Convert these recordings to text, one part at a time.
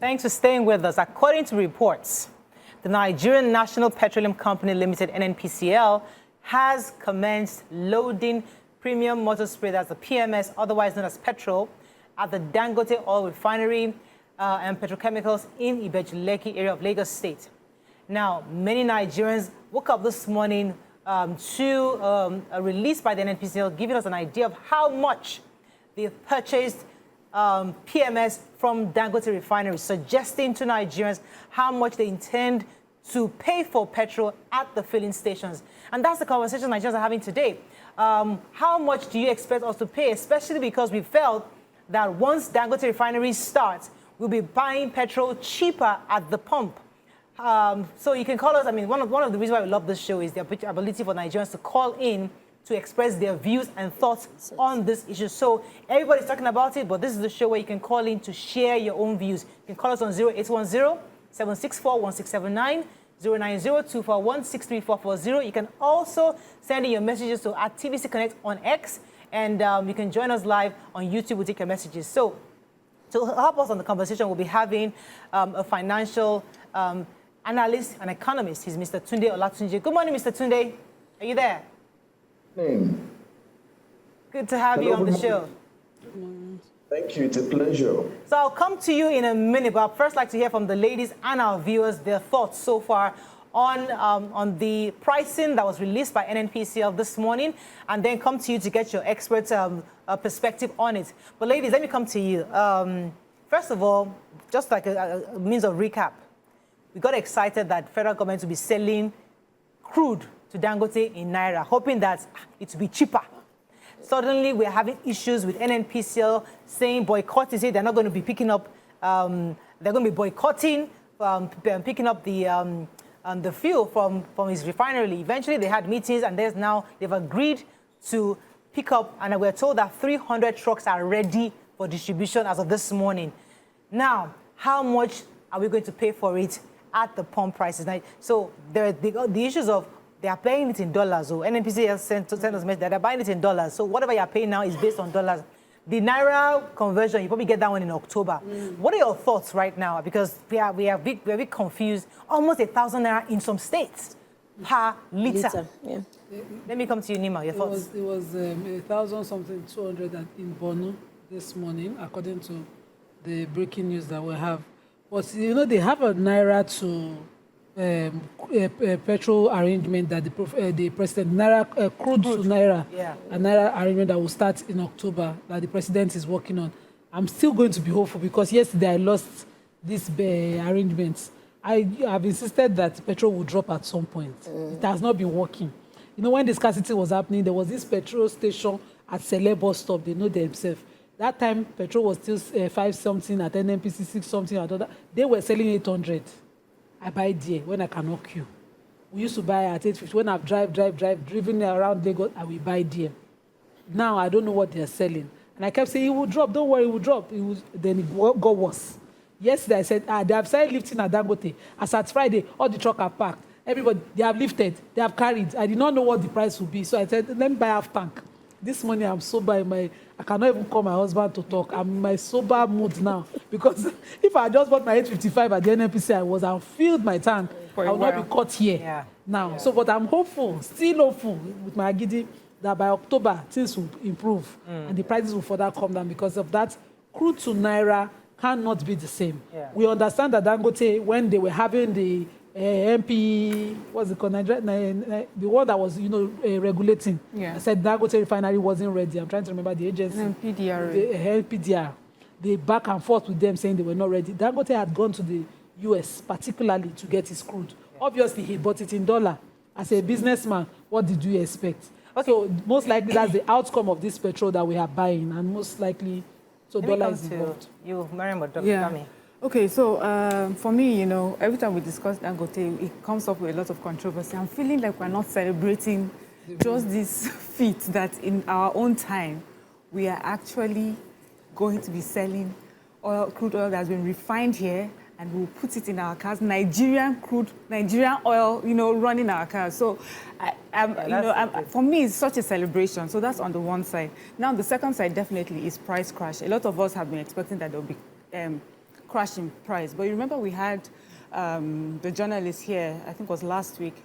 Thanks for staying with us. According to reports, the Nigerian National Petroleum Company Limited, NNPCL, has commenced loading premium motor spray, that's the PMS, otherwise known as Petrol, at the Dangote Oil Refinery and Petrochemicals in Ibeju-Lekki area of Lagos State. Now, many Nigerians woke up this morning to a release by the NNPCL giving us an idea of how much they've purchased PMS from Dangote Refinery, suggesting to Nigerians how much they intend to pay for petrol at the filling stations. And that's the conversation Nigerians are having today. How much do you expect us to pay, especially because we felt that once Dangote Refinery starts, we'll be buying petrol cheaper at the pump. So you can call us. I mean, one of the reasons why we love this show is the ability for Nigerians to call in to express their views and thoughts on this issue. So everybody's talking about it, but this is the show where you can call in to share your own views. You can call us on 0810-764-1679, 090-241-63440. You can also send in your messages to @TVC Connect on X, and you can join us live on YouTube. We'll take your messages. So to help us on the conversation, we'll be having a financial analyst and economist. He's Mr. Tunde Olatunji. Good morning, Mr. Tunde. Are you there? Good to have you on the show. Thank you. It's a pleasure. So I'll come to you in a minute, but I'd first like to hear from the ladies and our viewers their thoughts so far on the pricing that was released by NNPCL this morning, and then come to you to get your expert perspective on it. But ladies, let me come to you. First of all, just like a means of recap, we got excited that federal government will be selling crude to Dangote in Naira, hoping that it will be cheaper. Suddenly, we're having issues with NNPCL saying boycott. They're not going to be picking up, they're going to be boycotting, picking up the fuel from his refinery. Eventually, they had meetings, and they've agreed to pick up, and we're told that 300 trucks are ready for distribution as of this morning. Now, how much are we going to pay for it at the pump prices? Now, so there are the issues of they are paying it in dollars. So NNPCL sent us a message that they're buying it in dollars. So whatever you're paying now is based on dollars. The Naira conversion, you probably get that one in October. What are your thoughts right now? Because we are a bit confused. Almost 1,000 Naira in some states per litre. Yeah. Let me come to you, Nima. Your thoughts? It was 1,000 something 200 in Bono this morning, according to the breaking news that we have. But you know, they have a Naira to petrol arrangement that the president crude to Naira, a Naira arrangement that will start in October that the president is working on. I'm still going to be hopeful because yesterday I lost this arrangement. I have insisted that petrol will drop at some point. It has not been working. You know, when the scarcity was happening, there was this petrol station at Sele bus stop. They know themselves. That time, petrol was still 5 something at NNPC, 6 something at other. They were selling 800. I buy there when I cannot queue. We used to buy at 850. When I've driven around Lagos, I will buy there. Now I don't know what they're selling. And I kept saying, it will drop, don't worry, it will drop. Then it got worse. Yesterday I said, they have started lifting at Dangote. As at Friday, all the trucks are packed. Everybody, they have lifted, they have carried. I did not know what the price would be. So I said, let me buy half tank. This morning I'm sober I cannot even call my husband to talk. I'm in my sober mood now. Because if I just bought my 855 at the NNPC, I filled my tank. I will not be caught here now. Yeah. So, but I'm hopeful, still hopeful with my agidi that by October things will improve and the prices will further come down because of that. Crude to Naira cannot be the same. Yeah. We understand that Dangote, when they were having the MP, what's it called, the one that was, regulating. Yeah. I said Dangote Refinery wasn't ready. I'm trying to remember the agency. NPDR. They back and forth with them saying they were not ready. Dangote had gone to the US particularly to get his crude. Yeah. Obviously, he bought it in dollar. As a businessman, what did you expect? Okay. So most likely that's the outcome of this petrol that we are buying, and most likely, so dollar is involved. You, Mariam, Dr. Kami. Okay, so for me, every time we discuss Dangote, it comes up with a lot of controversy. I'm feeling like we're not celebrating just this feat that in our own time, we are actually going to be selling crude oil that has been refined here, and we'll put it in our cars. Nigerian oil, running our cars. So, for me, it's such a celebration. So that's on the one side. Now, the second side definitely is price crash. A lot of us have been expecting that there will be crash in price. But you remember we had the journalist here, I think it was last week,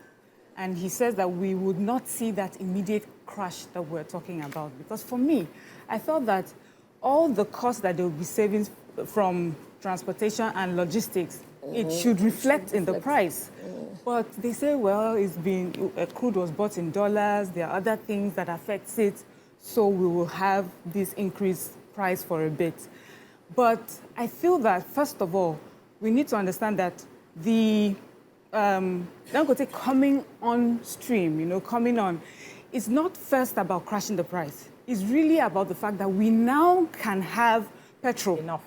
and he says that we would not see that immediate crash that we're talking about. Because for me, I thought that all the costs that there will be savings from transportation and logistics, it should reflect in the price. But they say, well, crude was bought in dollars, there are other things that affect it, so we will have this increased price for a bit. But I feel that, first of all, we need to understand that the Dangote coming on stream, coming on, is not first about crashing the price. It's really about the fact that we now can have petrol. Enough.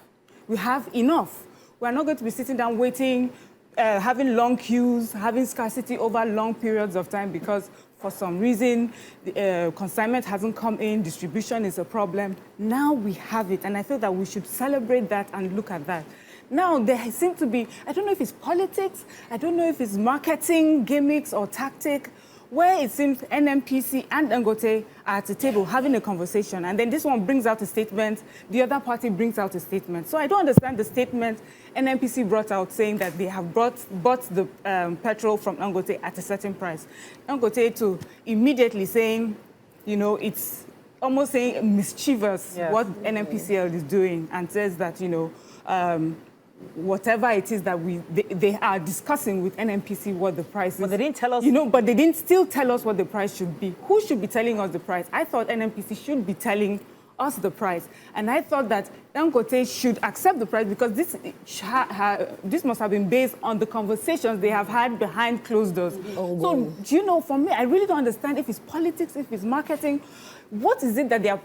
We have enough. We're not going to be sitting down waiting, having long queues, having scarcity over long periods of time because for some reason, the consignment hasn't come in, distribution is a problem. Now we have it, and I feel that we should celebrate that and look at that. Now, there seem to be, I don't know if it's politics, I don't know if it's marketing, gimmicks, or tactic, where it seems NNPC and Dangote are at the table having a conversation, and then this one brings out a statement, the other party brings out a statement. So I don't understand the statement NNPC brought out saying that they have bought the petrol from Dangote at a certain price. Dangote to immediately saying, it's almost saying mischievous what NNPCL is doing, and says that, whatever it is that they are discussing with NNPC what the price is. But they didn't tell us. But they didn't still tell us what the price should be. Who should be telling us the price? I thought NNPC should be telling us the price. And I thought that Dangote should accept the price because this must have been based on the conversations they have had behind closed doors. So, for me, I really don't understand if it's politics, if it's marketing. What is it that they are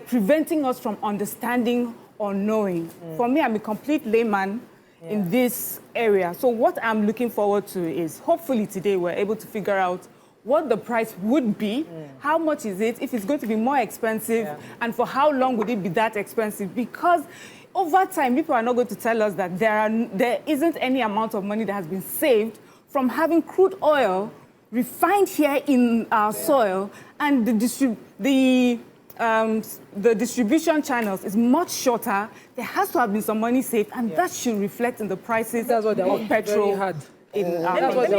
preventing us from understanding or knowing? For me, I'm a complete layman in this area. So what I'm looking forward to is hopefully today we're able to figure out what the price would be, how much is it, if it's going to be more expensive, and for how long would it be that expensive? Because over time, people are not going to tell us that there isn't any amount of money that has been saved from having crude oil refined here in our soil, and the distribution channels is much shorter. There has to have been some money saved, and that should reflect in the prices of petrol. Let me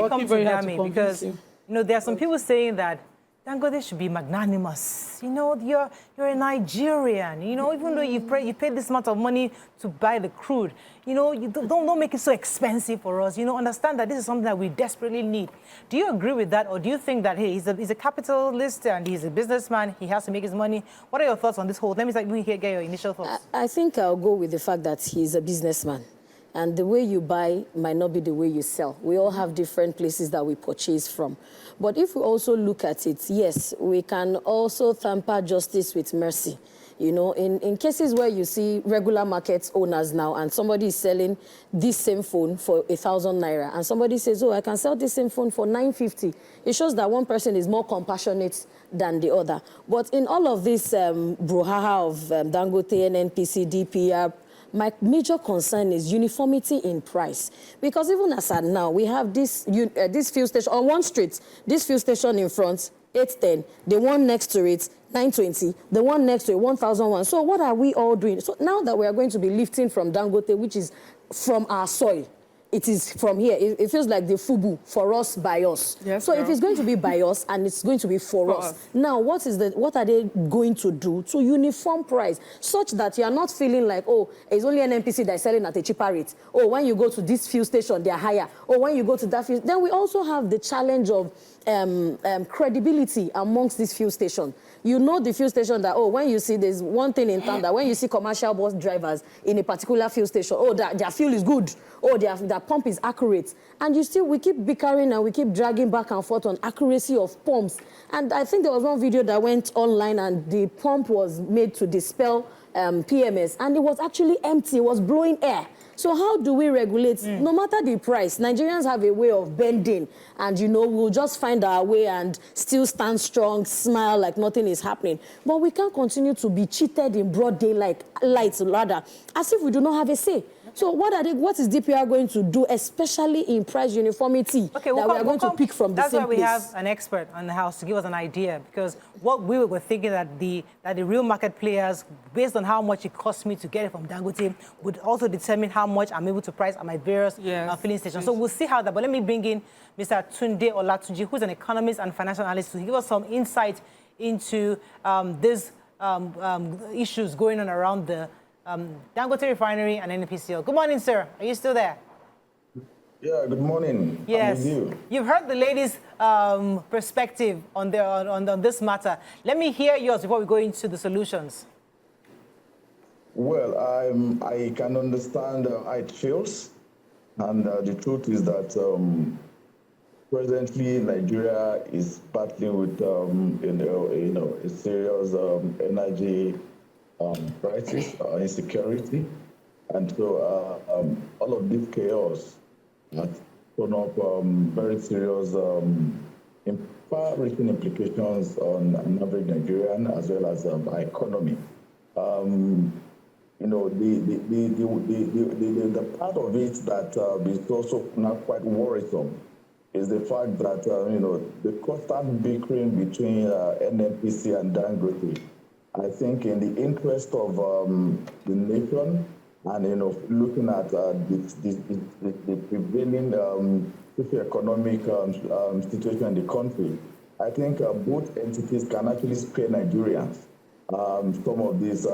come to Dami, because there are some people saying that Dangote should be magnanimous. You're a Nigerian. Even though you paid this amount of money to buy the crude, you don't make it so expensive for us. Understand that this is something that we desperately need. Do you agree with that, or do you think that he's a capitalist and he's a businessman? He has to make his money. What are your thoughts on this whole? Let me get your initial thoughts. I think I'll go with the fact that he's a businessman. And the way you buy might not be the way you sell. We all have different places that we purchase from. But if we also look at it, yes, we can also tamper justice with mercy. In cases where you see regular market owners now and somebody is selling this same phone for 1,000 naira and somebody says, I can sell this same phone for 950. It shows that one person is more compassionate than the other. But in all of this brouhaha of Dangote, NNPC, DPR, my major concern is uniformity in price. Because even as at now, we have this fuel station on one street, this fuel station in front, 810, the one next to it, 920, the one next to it, 1001. So what are we all doing? So now that we are going to be lifting from Dangote, which is from our soil, it is from here. It feels like the FUBU, for us, by us. Yes, so if it's going to be by us and it's going to be for us, now what are they going to do to uniform price such that you are not feeling like, it's only NNPC that is selling at a cheaper rate. When you go to this fuel station, they are higher. When you go to that fuel, then we also have the challenge of credibility amongst this fuel station. The fuel station that, when you see, there's one thing in town that when you see commercial bus drivers in a particular fuel station, their fuel is good, their pump is accurate. And we keep bickering and we keep dragging back and forth on accuracy of pumps. And I think there was one video that went online and the pump was made to dispel PMS, and it was actually empty, it was blowing air. So how do we regulate? No matter the price, Nigerians have a way of bending and, we'll just find our way and still stand strong, smile like nothing is happening. But we can't continue to be cheated in broad daylight, rather, as if we do not have a say. So what is DPR going to do, especially in price uniformity, that we are going to pick from the same place? That's why we have an expert on the house to give us an idea, because what we were thinking that the real market players, based on how much it costs me to get it from Dangote, would also determine how much I'm able to price at my various filling stations. So we'll see how that, but let me bring in Mr. Tunde Olatunji, who's an economist and financial analyst, to give us some insight into these issues going on around the Dangote Refinery and NNPCL. Good morning, sir. Are you still there? Yeah, good morning. Yes. I'm with you. You've heard the ladies' perspective on this matter. Let me hear yours before we go into the solutions. Well, I can understand how it feels. And the truth is that presently Nigeria is battling with a serious energy crisis, insecurity, and so all of this chaos has thrown up very serious, far-reaching implications on average Nigerian as well as our economy. The part of it that is also not quite worrisome is the fact that the constant bickering between NNPC and Dangote, I think in the interest of the nation and looking at the prevailing socio-economic situation in the country, I think both entities can actually spare Nigerians some of these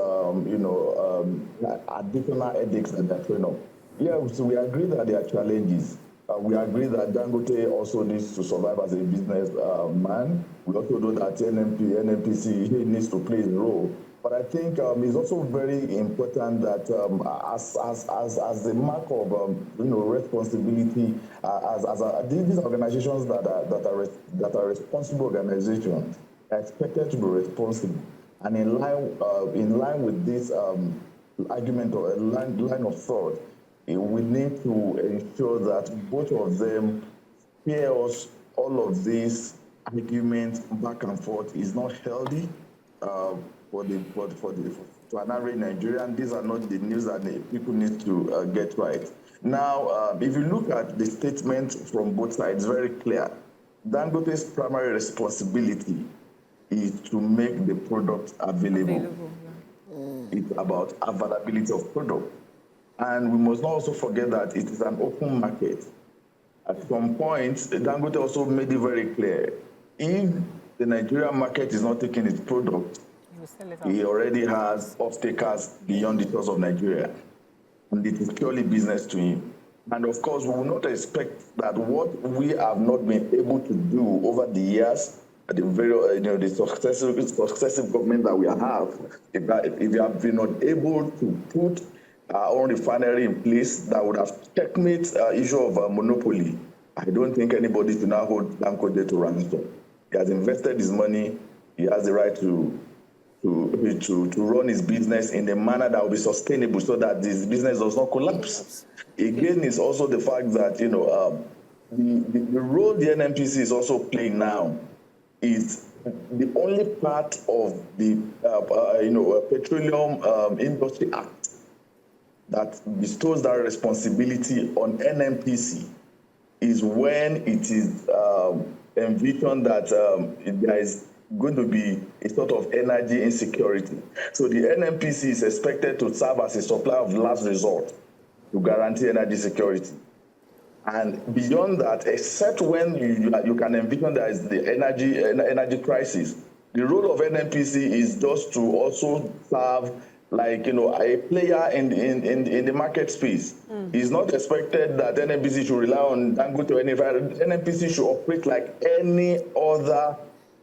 additional headaches that they're throwing up. Yeah, so we agree that there are challenges. We agree that Dangote also needs to survive as a business man. We also know that NNPC needs to play a role. But I think it's also very important that as the mark of responsibility, these organizations that are responsible organizations are expected to be responsible. And in line with this argument or line of thought, we need to ensure that both of them spare us all of these arguments back and forth. Is not healthy to an average Nigerian. These are not the news that the people need to get right. Now, if you look at the statement from both sides, very clear. Dangote's primary responsibility is to make the product available. It's about availability of product. And we must not also forget that it is an open market. At some point, Dangote also made it very clear, if the Nigerian market is not taking its product, he already has off-takers beyond the shores of Nigeria. And it is purely business to him. And of course, we will not expect that what we have not been able to do over the years, the successive government that we have, if we have been not able to put our own refinery in place that would have checkmate issue of monopoly, I don't think anybody should now hold Dangote to ransom. He has invested his money. He has the right to run his business in a manner that will be sustainable so that this business does not collapse. Again, it's also the fact that the role the NNPC is also playing now is the only part of the Petroleum Industry Act that bestows that responsibility on NNPC is when it is envisioned that there is going to be a sort of energy insecurity. So the NNPC is expected to serve as a supplier of last resort to guarantee energy security. And beyond that, except when you can envision there is the energy crisis, the role of NNPC is just to also serve like a player in the market space. It's not expected that NNPC should rely on Dangote or any. NNPC should operate like any other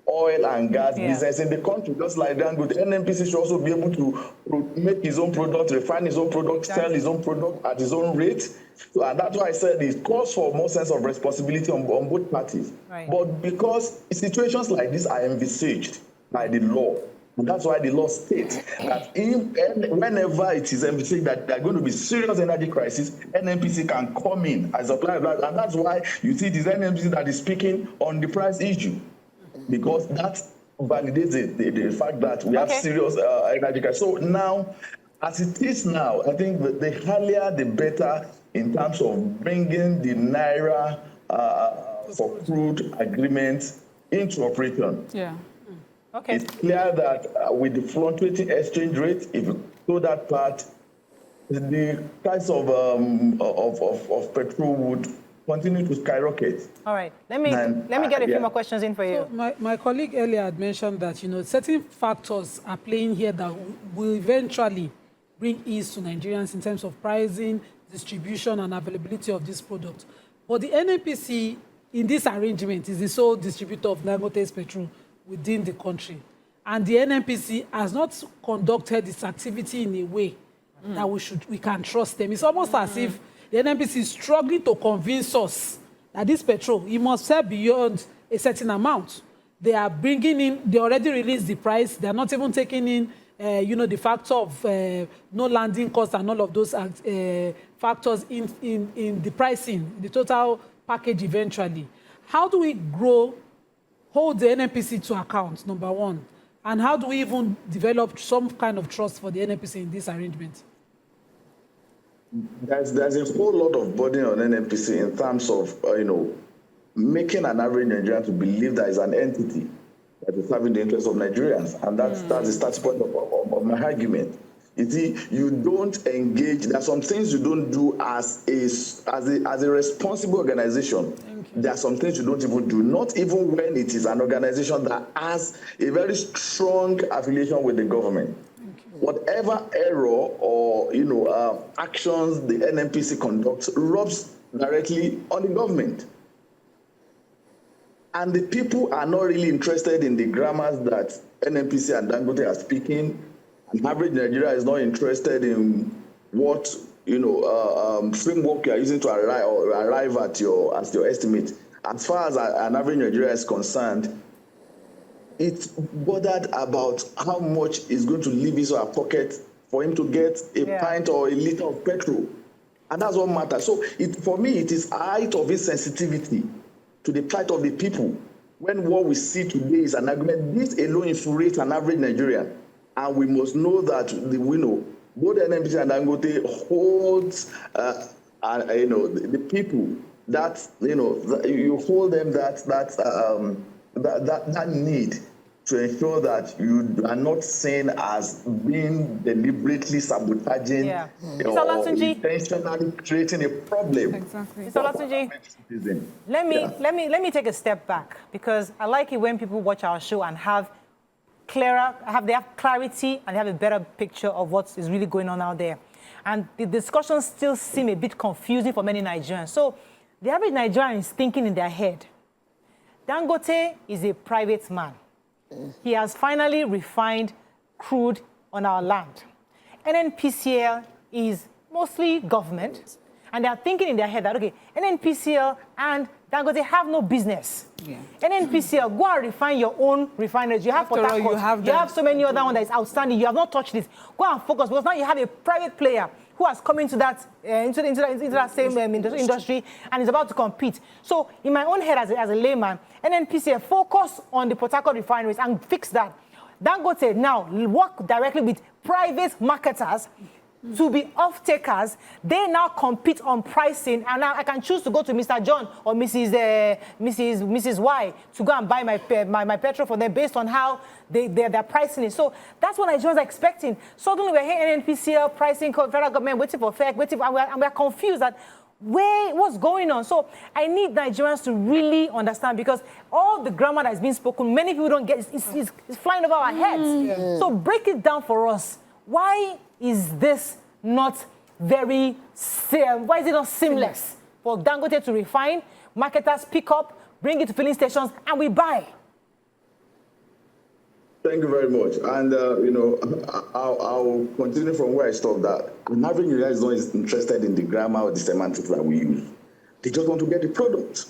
oil and gas business in the country, just like Dangote. NNPC should also be able to make his own product, refine his own product, sell his own product at his own rate. So, and that's why I said it calls for more sense of responsibility on both parties. Right. But because situations like this are envisaged by the law, and that's why the law states that whenever it is envisaged that there are going to be serious energy crisis, NNPC can come in as a supplier, and that's why you see this NNPC that is speaking on the price issue, because that validates the fact that we have serious energy crisis. So now, As it is now, I think the earlier the better in terms of bringing the Naira for crude agreement into operation. Yeah. Okay. It's clear that with the fluctuating exchange rate, if you do that part, the price of petrol would continue to skyrocket. All right. Let me get a few more questions in for you. So my colleague earlier had mentioned that, certain factors are playing here that will eventually bring ease to Nigerians in terms of pricing, distribution, and availability of this product. But the NNPC, in this arrangement, is the sole distributor of Dangote's petrol within the country. And the NNPC has not conducted its activity in a way that we can trust them. It's almost as if the NNPC is struggling to convince us that this petrol, it must sell beyond a certain amount. They are bringing in, they already released the price. They are not even taking in, the factor of no landing costs and all of those factors in the pricing, the total package eventually. How do we hold the NNPC to account, number one? And how do we even develop some kind of trust for the NNPC in this arrangement? There's a whole lot of burden on NNPC in terms of, making an average Nigerian to believe that is an entity that is serving the interests of Nigerians. And that's the starting point of my argument. You see, you don't engage. There are some things you don't do as a responsible organization. There are some things you don't even do, not even when it is an organization that has a very strong affiliation with the government. Whatever error or actions the NNPC conducts rubs directly on the government. And the people are not really interested in the grammars that NNPC and Dangote are speaking. An average Nigeria is not interested in what framework you are using to arrive at your estimate. As far as an average Nigeria is concerned, it's bothered about how much is going to leave his or her pocket for him to get a pint or a liter of petrol. And that's what matters. So for me, it is height of his sensitivity to the plight of the people. When what we see today is an argument, this alone infuriates an average Nigerian. And we must know that both NNPC and Dangote holds, the people that, you hold them that need to ensure that you are not seen as being deliberately sabotaging or intentionally creating a problem. Exactly. Mr. Olatunji, let me take a step back, because I like it when people watch our show and have clarity and have a better picture of what is really going on out there. And the discussions still seem a bit confusing for many Nigerians. So the average Nigerian is thinking in their head, Dangote is a private man. He has finally refined crude on our land. NNPCL is mostly government, and they are thinking in their head that, okay, NNPCL and Dangote have no business. Yeah. NNPCL, go and refine your own refineries. You have Port Harcourt, you have so many other ones that is outstanding. You have not touched this. Go and focus, because now you have a private player who has come into that into that same industry and is about to compete. So in my own head as a layman, NNPCL focus on the Port Harcourt refineries and fix that. Dangote now work directly with private marketers to be off-takers. They now compete on pricing, and now I can choose to go to Mr. John or Mrs. Y to go and buy my petrol for them based on how their pricing is. So that's what Nigerians are expecting. Suddenly we're hearing NNPCL pricing, federal government waiting for FEC, and we're confused that what's going on. So I need Nigerians to really understand, because all the grammar that is being spoken, many people don't get, it's flying over our heads. So break it down for us. Why is this not why is it not seamless for Dangote to refine, marketers pick up, bring it to filling stations, and we buy? Thank you very much. And, I'll continue from where I stopped. That an average Nigerian is not interested in the grammar or the semantics that we use. They just want to get the product.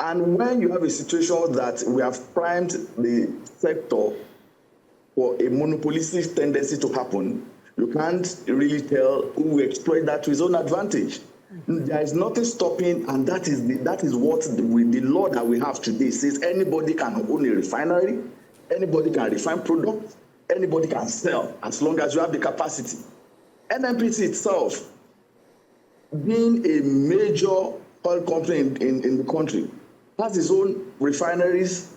And when you have a situation that we have primed the sector for a monopolistic tendency to happen, you can't really tell who will exploit that to his own advantage. There is nothing stopping, and that is what the law that we have today says. Anybody can own a refinery, anybody can refine products, anybody can sell, as long as you have the capacity. NNPC itself, being a major oil company in the country, has its own refineries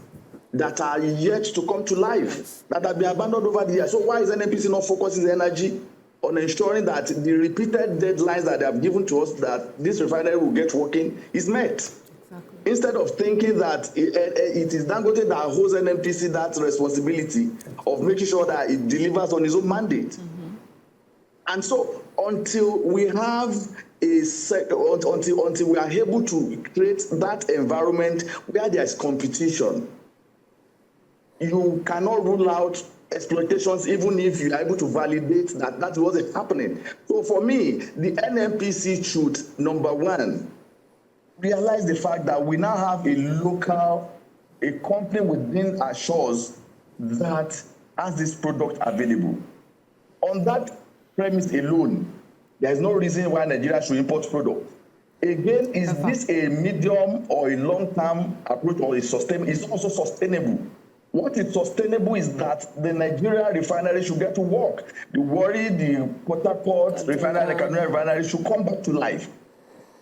that are yet to come to life, that have been abandoned over the years. So why is NNPC not focusing the energy on ensuring that the repeated deadlines that they have given to us, that this refinery will get working, is met? Exactly. Instead of thinking that it is Dangote that holds NNPC that responsibility of making sure that it delivers on its own mandate. Mm-hmm. And so until we have until we are able to create that environment where there is competition, you cannot rule out exploitations even if you are able to validate that that wasn't happening. So for me, the NNPC should, number one, realize the fact that we now have a company within our shores that has this product available. On that premise alone, there is no reason why Nigeria should import product. Again, is this a medium or a long-term approach, or is it's also sustainable? What is sustainable is that the Nigerian refinery should get to work. The Warri, the Port Harcourt refinery, the Kaduna refinery should come back to life.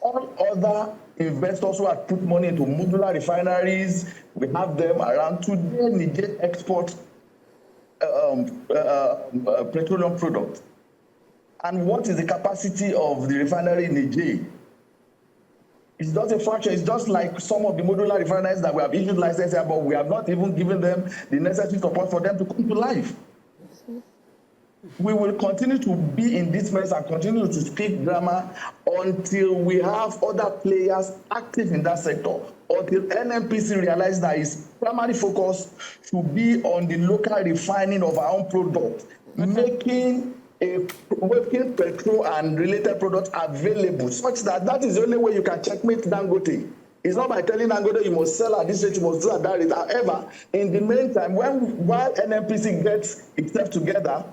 All other investors who have put money into modular refineries, we have them around today. Niger export petroleum products. And what is the capacity of the refinery in Niger? It's just a fraction. It's just like some of the modular refineries that we have issued licenses, but we have not even given them the necessary support for them to come to life. We will continue to be in this mess and continue to speak drama until we have other players active in that sector, until NNPC realizes that its primary focus should be on the local refining of our own product, making petrol and related products available, such that is the only way you can checkmate Dangote. It's not by telling Dangote you must sell at this rate, you must do at that rate. However, in the meantime, while NNPC gets itself together,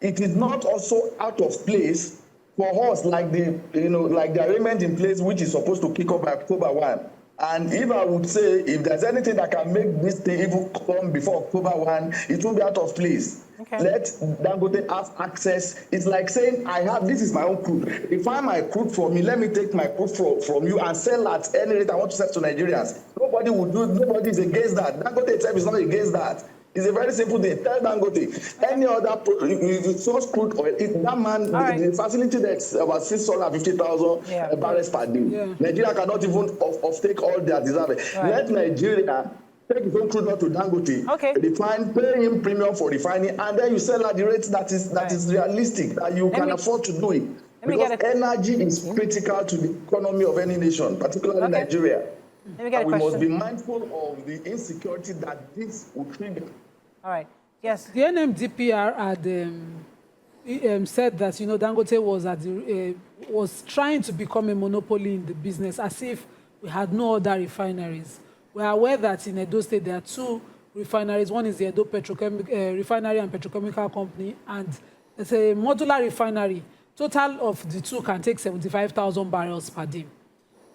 it is not also out of place for us, like the arrangement in place, which is supposed to kick off by October 1. And if I would say, if there's anything that can make this thing even come before October 1, it won't be out of place. Okay. Let Dangote have access. It's like saying, this is my own crude. Refine my crude for me, let me take my crude from you and sell at any rate I want to sell to Nigerians. Nobody is against that. Dangote itself is not against that. It's a very simple thing. Tell Dangote, any other source crude oil, that man, the facility that's about 650,000 barrels per day. Yeah. Nigeria cannot even offtake all their deserve. Right. Let Nigeria take his own crude oil to Dangote, refine, pay him premium for refining, and then you sell at the rate that is realistic, that you can afford to do it. Because energy is critical to the economy of any nation, particularly Nigeria. And we must be mindful of the insecurity that this will trigger. All right. Yes. The NMDPR had said that Dangote was trying to become a monopoly in the business, as if we had no other refineries. We are aware that in Edo State there are two refineries. One is the Edo Refinery and Petrochemical Company, and it's a modular refinery. Total of the two can take 75,000 barrels per day.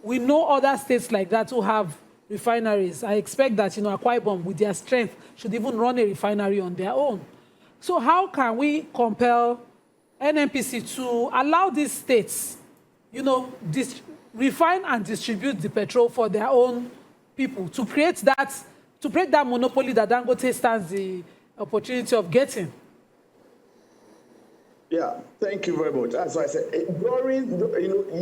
We know other states like that who have refineries. I expect that, Akwa Ibom, with their strength, should even run a refinery on their own. So how can we compel NNPC to allow these states, refine and distribute the petrol for their own people, to create that, to break that monopoly that Dangote stands the opportunity of getting? Yeah, thank you very much. As I said, during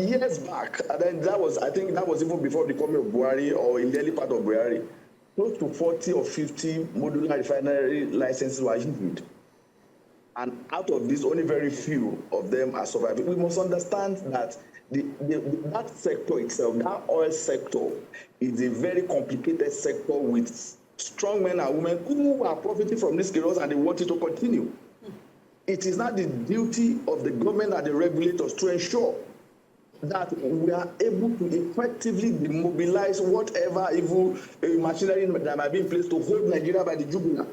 years back, and then I think that was even before the coming of Buhari, or in the early part of Buhari, close to 40 or 50 modular refinery licenses were issued. And out of these, only very few of them are surviving. We must understand that that sector itself, that oil sector, is a very complicated sector with strong men and women who are profiting from this chaos and they want it to continue. It is not the duty of the government and the regulators to ensure that we are able to effectively demobilize whatever evil machinery that might be in place to hold Nigeria by the jugular.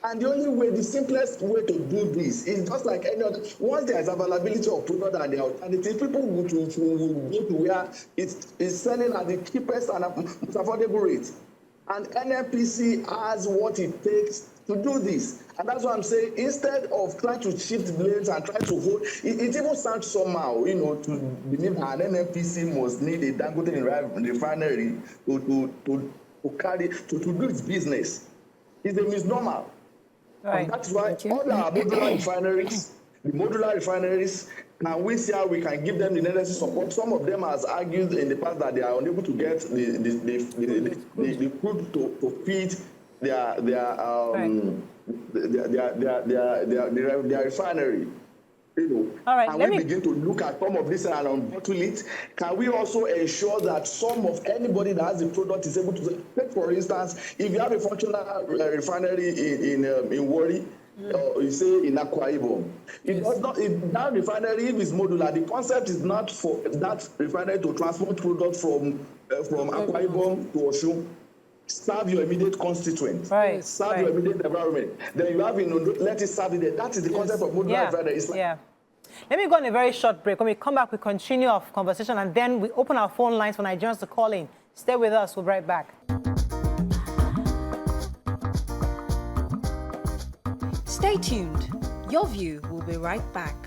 And the only way, the simplest way to do this is just like any other. Once there is availability of product and the alternative, people will go to where it's selling at the cheapest and most affordable rate. And NNPC has what it takes to do this. And that's what I'm saying. Instead of trying to shift blames and try to hold, it even sounds somehow, to believe an NNPC must need a Dangote Refinery to do its business. It's a misnomer. Right. And that's why all our modular refineries, now we see how we can give them the necessary support. Some of them has argued in the past that they are unable to get the crude to feed their refinery. All right, and we begin to look at some of this and unbottle it. Can we also ensure that some of anybody that has the product is able to take, for instance, if you have a functional refinery in Warri, you say in Akwa Ibom, that refinery, if it's modular, the concept is not for that refinery to transport products from Akwa Ibom to Osun. Serve your immediate constituent, serve your immediate environment. Then you have let it serve it. That is the concept of modular refinery. Let me go on a very short break. When we come back, we continue our conversation, and then we open our phone lines for Nigerians to call in. Stay with us. We'll be right back. Stay tuned. Your View will be right back.